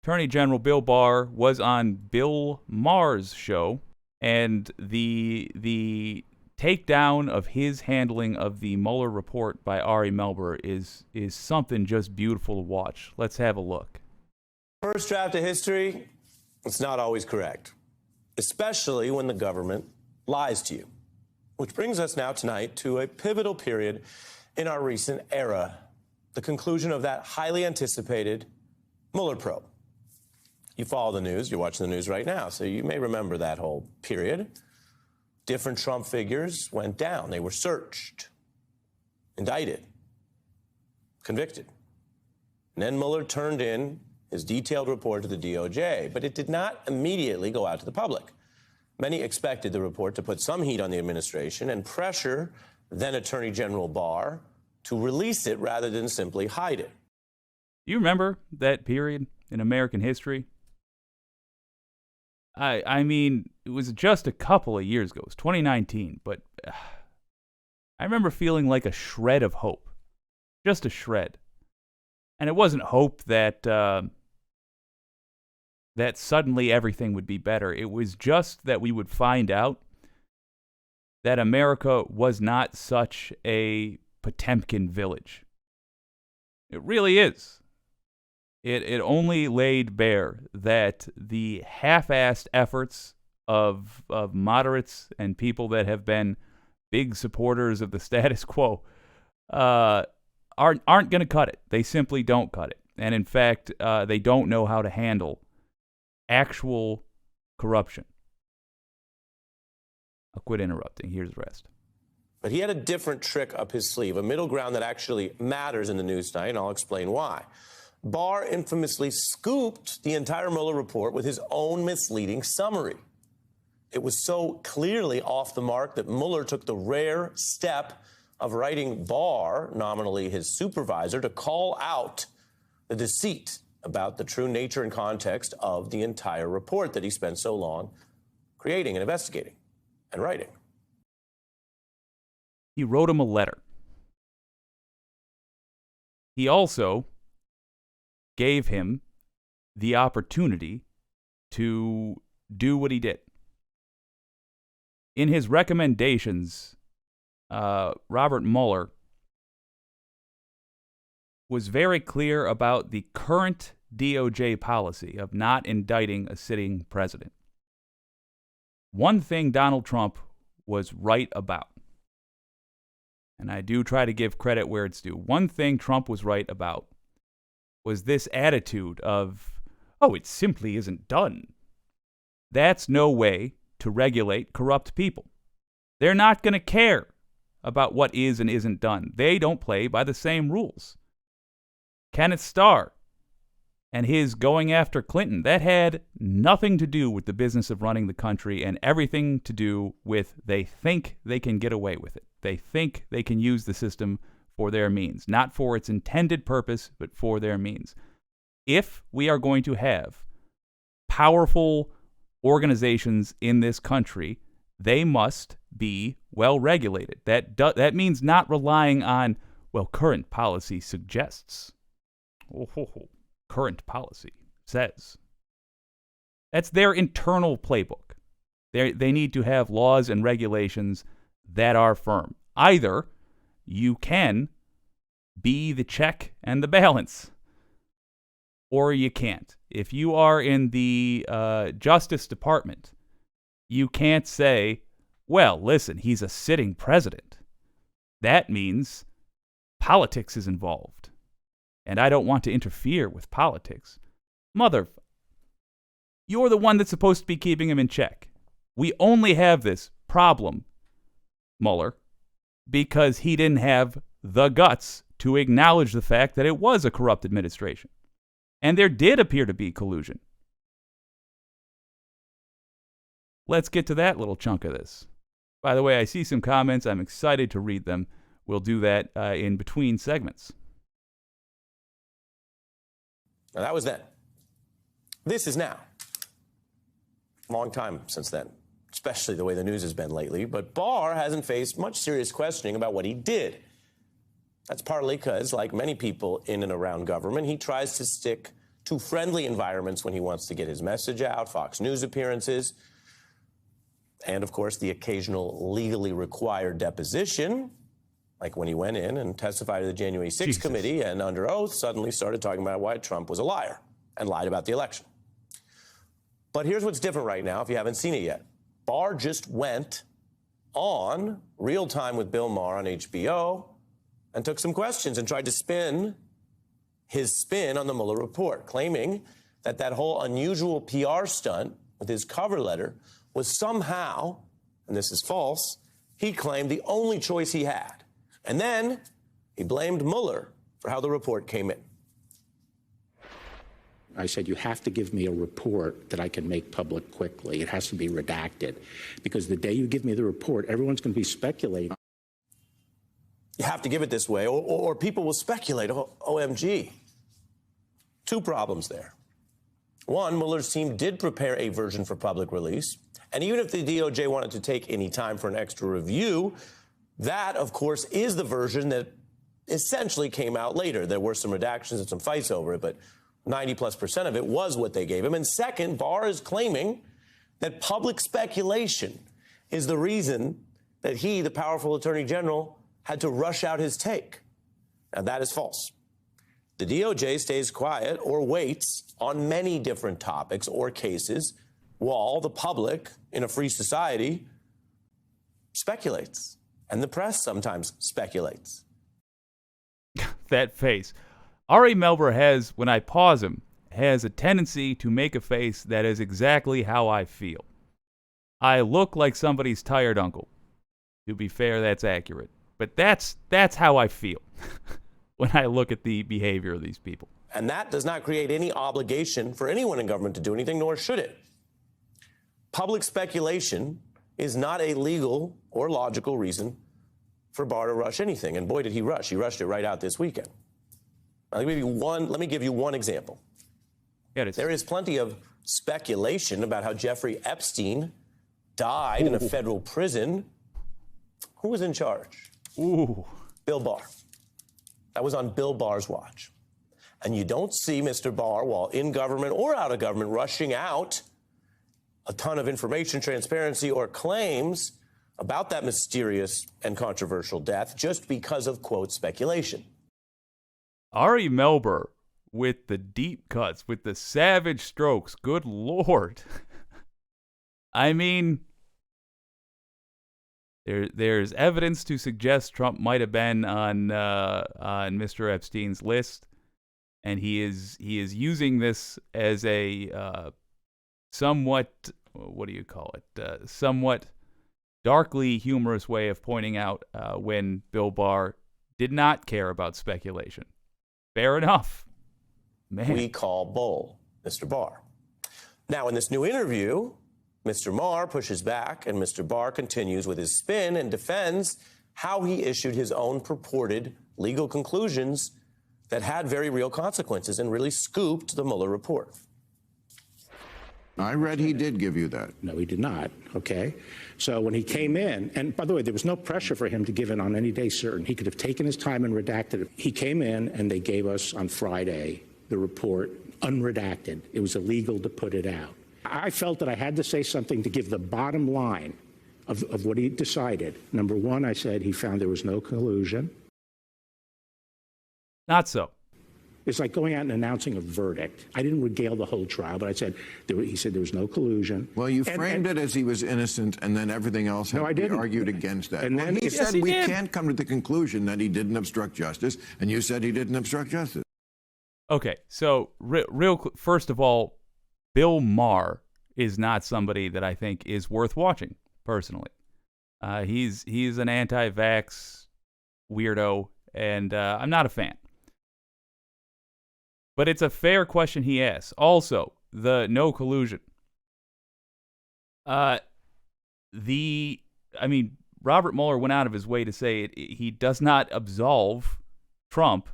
Attorney General Bill Barr was on Bill Maher's show, and the takedown of his handling of the Mueller report by Ari Melber is something just beautiful to watch. Let's have a look. First draft of history, it's not always correct, especially when the government lies to you. Which brings us now tonight to a pivotal period in our recent era, the conclusion of that highly anticipated Mueller probe. You follow the news, you're watching the news right now, so you may remember that whole period. Different Trump figures went down. They were searched, indicted, convicted. And then Mueller turned in his detailed report to the DOJ, but it did not immediately go out to the public. Many expected the report to put some heat on the administration and pressure then Attorney General Barr to release it rather than simply hide it. You remember that period in American history? I mean, it was just a couple of years ago. It was 2019, but I remember feeling like a shred of hope. Just a shred. And it wasn't hope that that suddenly everything would be better. It was just that we would find out that America was not such a Potemkin village. It really is. It only laid bare that the half-assed efforts of moderates and people that have been big supporters of the status quo aren't going to cut it. They simply don't cut it. And in fact, they don't know how to handle actual corruption. I'll quit interrupting. Here's the rest. But he had a different trick up his sleeve, a middle ground that actually matters in the news tonight, and I'll explain why. Barr infamously scooped the entire Mueller report with his own misleading summary. It was so clearly off the mark that Mueller took the rare step of writing Barr, nominally his supervisor, to call out the deceit about the true nature and context of the entire report that he spent so long creating and investigating and writing. He wrote him a letter. He also gave him the opportunity to do what he did. In his recommendations, Robert Mueller was very clear about the current DOJ policy of not indicting a sitting president. One thing Donald Trump was right about, and I do try to give credit where it's due, one thing Trump was right about was this attitude of, oh, it simply isn't done. That's no way to regulate corrupt people. They're not going to care about what is and isn't done. They don't play by the same rules. Kenneth Starr and his going after Clinton, that had nothing to do with the business of running the country and everything to do with they think they can get away with it. They think they can use the system for their means, not for its intended purpose, but for their means. If we are going to have powerful organizations in this country, they must be well regulated. That means not relying on, well, current policy suggests. Current policy says. That's their internal playbook. They need to have laws and regulations that are firm. Either you can be the check and the balance, or you can't. If you are in the Justice Department, you can't say, well, listen, he's a sitting president. That means politics is involved, and I don't want to interfere with politics. You're the one that's supposed to be keeping him in check. We only have this problem, Mueller, because he didn't have the guts to acknowledge the fact that it was a corrupt administration. And there did appear to be collusion. Let's get to that little chunk of this. By the way, I see some comments. I'm excited to read them. We'll do that in between segments. Now, that was then. This is now. Long time since then, especially the way the news has been lately. But Barr hasn't faced much serious questioning about what he did. That's partly because, like many people in and around government, he tries to stick to friendly environments when he wants to get his message out, Fox News appearances, and, of course, the occasional legally required deposition, like when he went in and testified to the January 6th committee and under oath suddenly started talking about why Trump was a liar and lied about the election. But here's what's different right now, if you haven't seen it yet. Barr just went on Real Time with Bill Maher on HBO and took some questions and tried to spin his spin on the Mueller report, claiming that that whole unusual PR stunt with his cover letter was somehow, and this is false, he claimed the only choice he had. And then he blamed Mueller for how the report came in. I said, you have to give me a report that I can make public quickly. It has to be redacted. Because the day you give me the report, everyone's going to be speculating. You have to give it this way, or people will speculate, OMG. Two problems there. One, Mueller's team did prepare a version for public release. And even if the DOJ wanted to take any time for an extra review, that, of course, is the version that essentially came out later. There were some redactions and some fights over it, but 90+% of it was what they gave him. And second, Barr is claiming that public speculation is the reason that he, the powerful attorney general, had to rush out his take. Now, that is false. The DOJ stays quiet or waits on many different topics or cases while the public in a free society speculates. And the press sometimes speculates. That face. Ari Melber has, when I pause him, has a tendency to make a face that is exactly how I feel. I look like somebody's tired uncle. To be fair, that's accurate. But that's how I feel when I look at the behavior of these people. And that does not create any obligation for anyone in government to do anything, nor should it. Public speculation is not a legal or logical reason for Barr to rush anything. And boy, did he rush. He rushed it right out this weekend. Now, let me give you one example. There is plenty of speculation about how Jeffrey Epstein died in a federal prison. Who was in charge? Bill Barr. That was on Bill Barr's watch. And you don't see Mr. Barr, while in government or out of government, rushing out a ton of information, transparency, or claims about that mysterious and controversial death just because of, quote, speculation. Ari Melber with the deep cuts, with the savage strokes. Good Lord. I mean, there's evidence to suggest Trump might have been on Mr. Epstein's list, and he is using this as a somewhat, what do you call it? Somewhat darkly humorous way of pointing out when Bill Barr did not care about speculation. Fair enough. Man. We call bull, Mr. Barr. Now, in this new interview, Mr. Maher pushes back, and Mr. Barr continues with his spin and defends how he issued his own purported legal conclusions that had very real consequences and really scooped the Mueller report. I read he did give you that. No, he did not, okay? So when he came in, and by the way, there was no pressure for him to give in on any day certain. He could have taken his time and redacted it. He came in, and they gave us on Friday the report unredacted. It was illegal to put it out. I felt that I had to say something to give the bottom line of what he decided. Number one, I said he found there was no collusion. Not so. It's like going out and announcing a verdict. I didn't regale the whole trial, but I said, he said there was no collusion. Well, you framed it as he was innocent, and then everything else had to be argued against that. And then he said we can't come to the conclusion that he didn't obstruct justice, and you said he didn't obstruct justice. Okay, so first of all, Bill Maher is not somebody that I think is worth watching, personally. He's an anti-vax weirdo, and I'm not a fan. But it's a fair question he asks. Also, the no collusion. Robert Mueller went out of his way to say he does not absolve Trump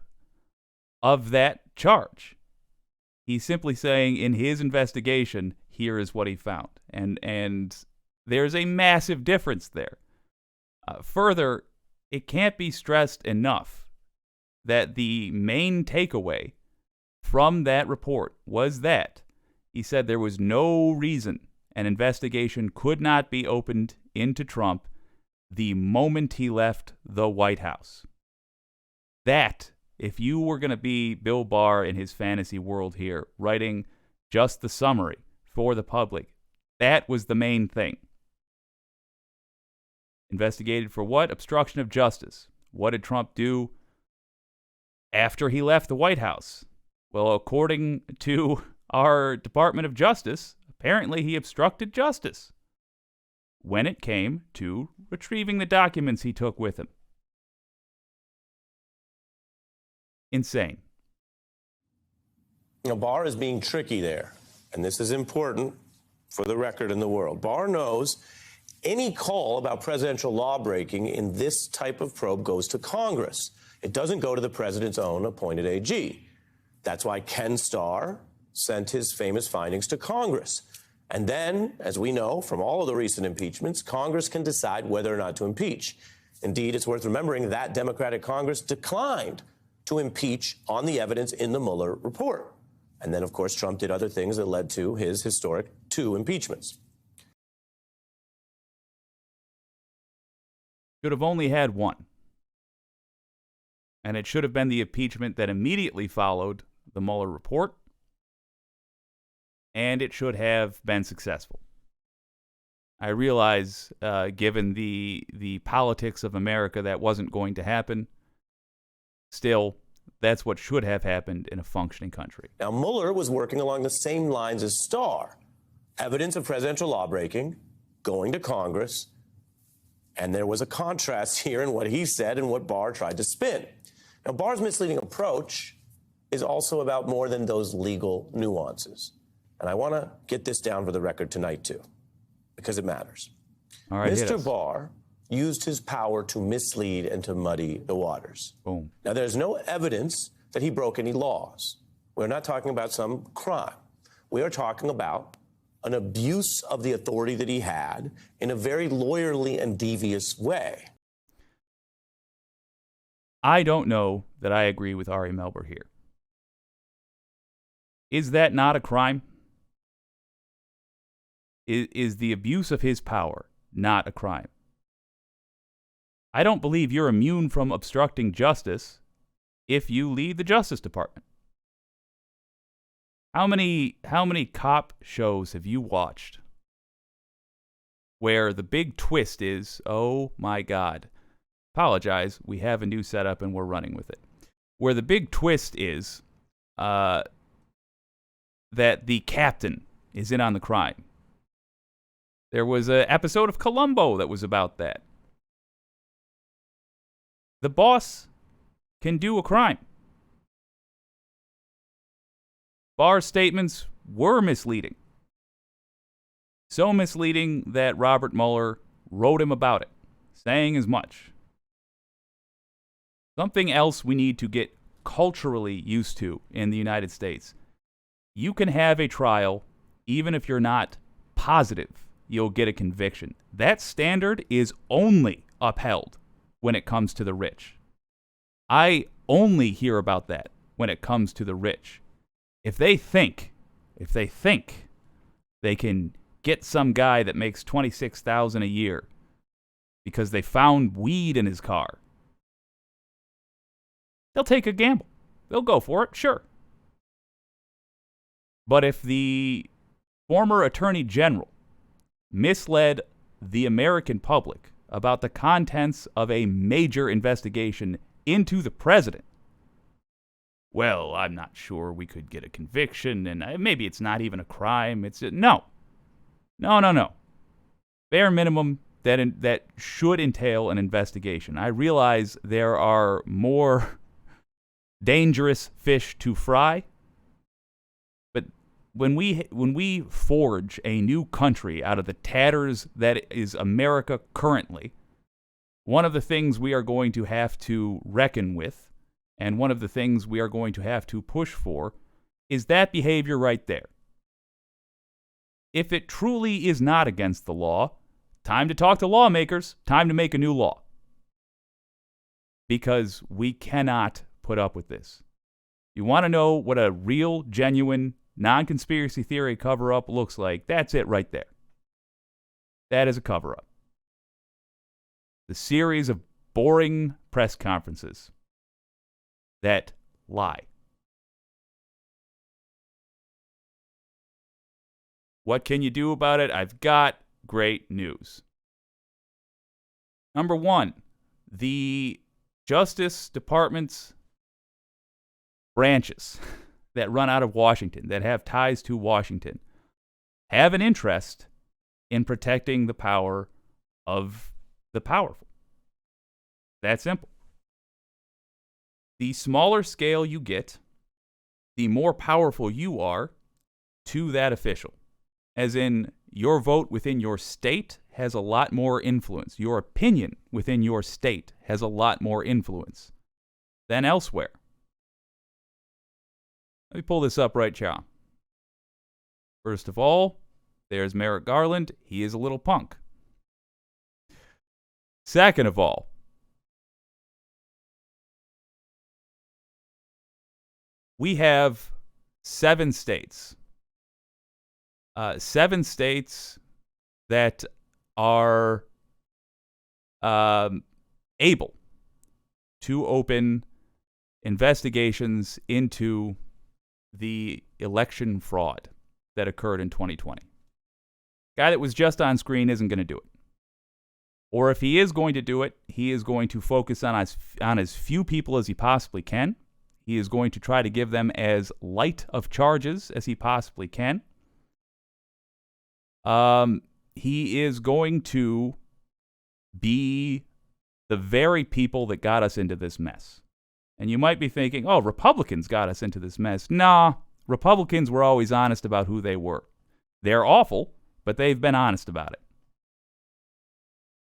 of that charge. He's simply saying in his investigation, here is what he found. And there's a massive difference there. Further, it can't be stressed enough that the main takeaway from that report was that he said there was no reason an investigation could not be opened into Trump the moment he left the White House. That, if you were going to be Bill Barr in his fantasy world here, writing just the summary for the public, that was the main thing. Investigated for what? Obstruction of justice. What did Trump do after he left the White House? Well, according to our Department of Justice, apparently he obstructed justice when it came to retrieving the documents he took with him. Insane. You know, Barr is being tricky there, and this is important for the record in the world. Barr knows any call about presidential law breaking in this type of probe goes to Congress. It doesn't go to the president's own appointed AG. That's why Ken Starr sent his famous findings to Congress. And then, as we know from all of the recent impeachments, Congress can decide whether or not to impeach. Indeed, it's worth remembering that Democratic Congress declined to impeach on the evidence in the Mueller report. And then, of course, Trump did other things that led to his historic 2 impeachments. Should have only had one. And it should have been the impeachment that immediately followed the Mueller report. And it should have been successful. I realize, given the politics of America, that wasn't going to happen. Still, that's what should have happened in a functioning country. Now, Mueller was working along the same lines as Starr. Evidence of presidential lawbreaking, going to Congress, and there was a contrast here in what he said and what Barr tried to spin. Now, Barr's misleading approach is also about more than those legal nuances. And I want to get this down for the record tonight, too, because it matters. All right, Mr. Barr used his power to mislead and to muddy the waters. Boom. Now, there's no evidence that he broke any laws. We're not talking about some crime. We are talking about an abuse of the authority that he had in a very lawyerly and devious way. I don't know that I agree with Ari Melber here. Is that not a crime? Is the abuse of his power not a crime? I don't believe you're immune from obstructing justice if you lead the Justice Department. How many cop shows have you watched where the big twist is, oh my God, apologize, we have a new setup and we're running with it. Where the big twist is that the captain is in on the crime. There was an episode of Columbo that was about that. The boss can do a crime. Barr's statements were misleading. So misleading that Robert Mueller wrote him about it, saying as much. Something else we need to get culturally used to in the United States. You can have a trial even if you're not positive you'll get a conviction. That standard is only upheld when it comes to the rich. I only hear about that when it comes to the rich. If they think they can get some guy that makes $26,000 a year because they found weed in his car, they'll take a gamble. They'll go for it, sure. But if the former Attorney General misled the American public about the contents of a major investigation into the president, well, I'm not sure we could get a conviction, and maybe it's not even a crime. No. Bare minimum, that should entail an investigation. I realize there are more dangerous fish to fry, but when we forge a new country out of the tatters that is America currently, one of the things we are going to have to reckon with, and one of the things we are going to have to push for, is that behavior right there. If it truly is not against the law, time to talk to lawmakers, time to make a new law. Because we cannot put up with this. You want to know what a real, genuine, non-conspiracy theory cover-up looks like? That's it right there. That is a cover-up. The series of boring press conferences that lie. What can you do about it? I've got great news. Number one, the Justice Department's branches that run out of Washington, that have ties to Washington, have an interest in protecting the power of the powerful. That simple. The smaller scale you get, the more powerful you are to that official. As in, your vote within your state has a lot more influence. Your opinion within your state has a lot more influence than elsewhere. Let me pull this up right now. First of all, there's Merrick Garland. He is a little punk. Second of all, we have 7 states. 7 states that are able to open investigations into the election fraud that occurred in 2020. Guy that was just on screen isn't going to do it. Or if he is going to do it, he is going to focus on as few people as he possibly can. He is going to try to give them as light of charges as he possibly can. He is going to be the very people that got us into this mess. And you might be thinking, oh, Republicans got us into this mess. Nah, Republicans were always honest about who they were. They're awful, but they've been honest about it.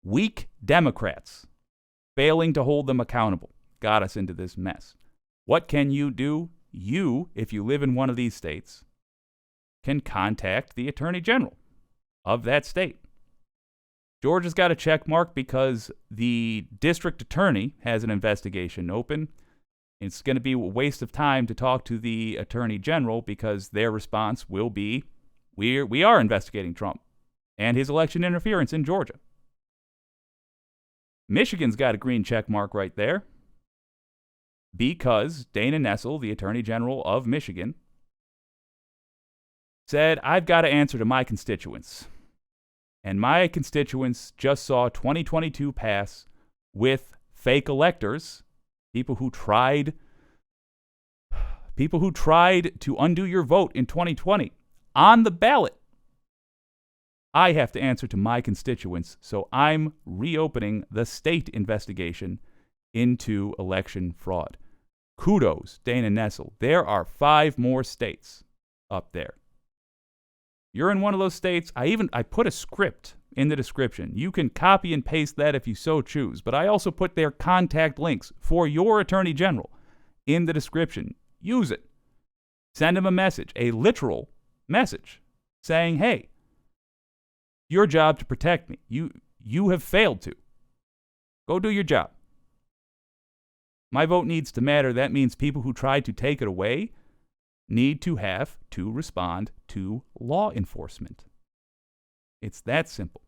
Weak Democrats, failing to hold them accountable, got us into this mess. What can you do? You, if you live in one of these states, can contact the Attorney General of that state. Georgia's got a check mark because the district attorney has an investigation open. It's going to be a waste of time to talk to the Attorney General because their response will be, we are investigating Trump and his election interference in Georgia. Michigan's got a green check mark right there because Dana Nessel, the Attorney General of Michigan, said, I've got to answer to my constituents. And my constituents just saw 2022 pass with fake electors, people who tried to undo your vote in 2020 on the ballot. I have to answer to my constituents, so I'm reopening the state investigation into election fraud. Kudos, Dana Nessel. There are 5 more states up there. You're in one of those states. I put a script in the description. You can copy and paste that if you so choose, but I also put their contact links for your Attorney General in the description. Use it. Send him a message, a literal message, saying, hey, your job to protect me. You have failed to. Go do your job. My vote needs to matter. That means people who tried to take it away need to have to respond to law enforcement. It's that simple.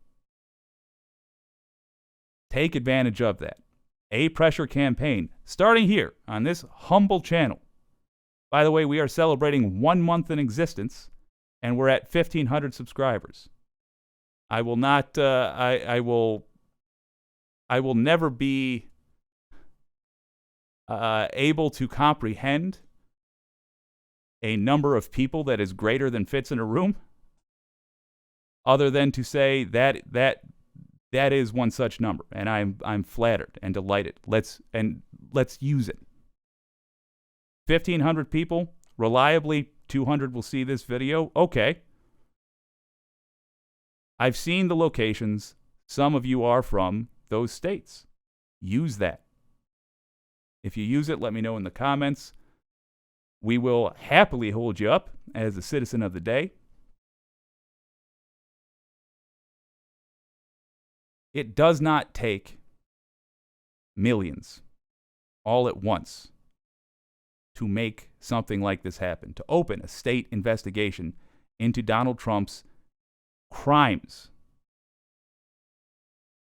Take advantage of that. A pressure campaign, starting here on this humble channel. By the way, we are celebrating 1 month in existence, and we're at 1,500 subscribers. I will not. I will never be able to comprehend a number of people that is greater than fits in a room, other than to say that is one such number, and I'm flattered and delighted. Let's use it. 1,500 people, reliably 200 will see this video. Okay. I've seen the locations. Some of you are from those states. Use that. If you use it, let me know in the comments. We will happily hold you up as a citizen of the day. It does not take millions all at once to make something like this happen, to open a state investigation into Donald Trump's crimes.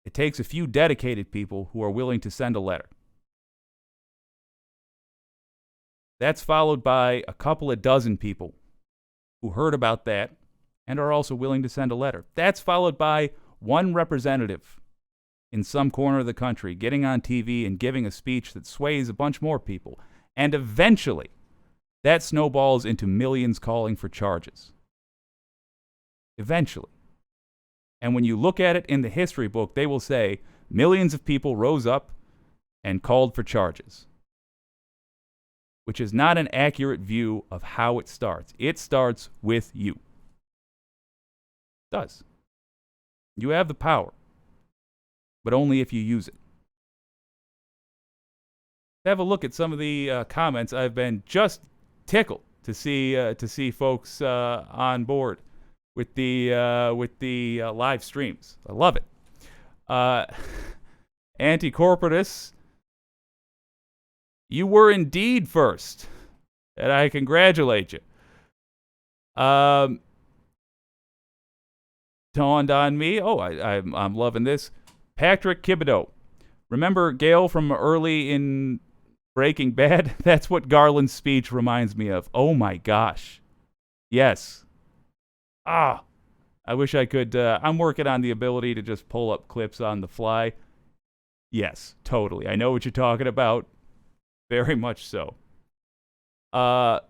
It takes a few dedicated people who are willing to send a letter. That's followed by a couple of dozen people who heard about that and are also willing to send a letter. That's followed by one representative in some corner of the country getting on TV and giving a speech that sways a bunch more people. And eventually, that snowballs into millions calling for charges. Eventually. And when you look at it in the history book, they will say millions of people rose up and called for charges, which is not an accurate view of how it starts. It starts with you. It does. You have the power, but only if you use it. Have a look at some of the comments. I've been just tickled to see folks on board with the live streams. I love it. Anti-corporatists, you were indeed first, and I congratulate you. Dawned on me. Oh, I'm loving this. Patrick Thibodeau. Remember Gail from early in Breaking Bad? That's what Garland's speech reminds me of. Oh my gosh. Yes. I wish I could. I'm working on the ability to just pull up clips on the fly. Yes, totally. I know what you're talking about. Very much so. That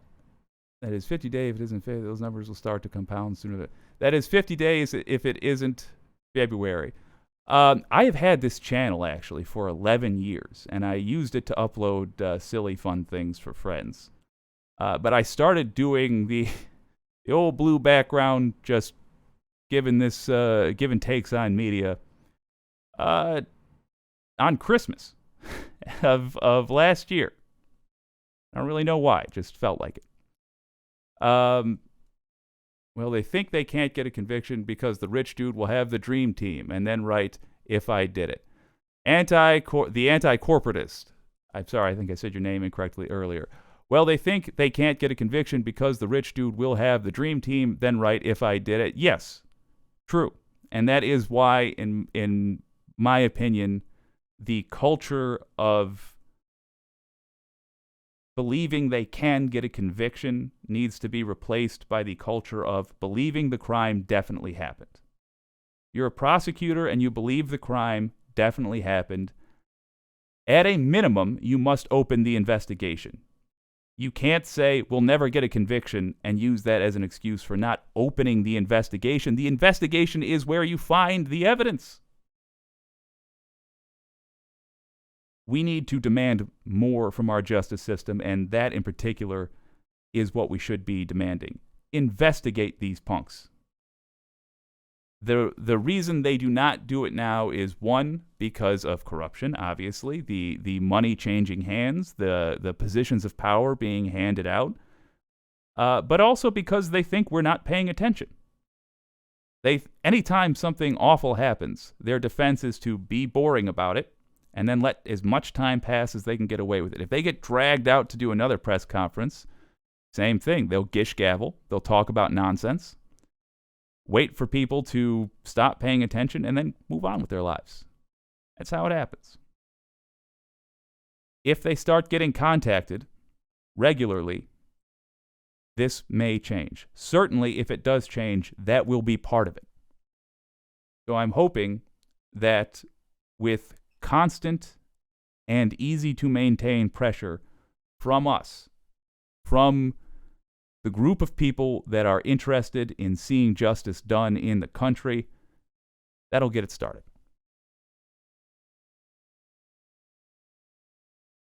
is 50 days. If it isn't February, those numbers will start to compound sooner. That is 50 days if it isn't February. I have had this channel actually for 11 years, and I used it to upload silly, fun things for friends. But I started doing the old blue background, just giving takes on media on Christmas of last year. I don't really know why. It just felt like it. Well, they think they can't get a conviction because the rich dude will have the dream team, and then write, if I did it. The anti-corporatist. I'm sorry, I think I said your name incorrectly earlier. Well, they think they can't get a conviction because the rich dude will have the dream team, then write, if I did it. Yes, true. And that is why, in my opinion, the culture of believing they can get a conviction needs to be replaced by the culture of believing the crime definitely happened. You're a prosecutor and you believe the crime definitely happened. At a minimum, you must open the investigation. You can't say, we'll never get a conviction, and use that as an excuse for not opening the investigation. The investigation is where you find the evidence. We need to demand more from our justice system, and that in particular is what we should be demanding. Investigate these punks. The reason they do not do it now is, one, because of corruption, obviously, the money changing hands, the positions of power being handed out, but also because they think we're not paying attention. Anytime something awful happens, their defense is to be boring about it, and then let as much time pass as they can get away with it. If they get dragged out to do another press conference, same thing. They'll gish gavel. They'll talk about nonsense. Wait for people to stop paying attention and then move on with their lives. That's how it happens. If they start getting contacted regularly, this may change. Certainly, if it does change, that will be part of it. So I'm hoping that with constant and easy to maintain pressure from us, from the group of people that are interested in seeing justice done in the country, that'll get it started.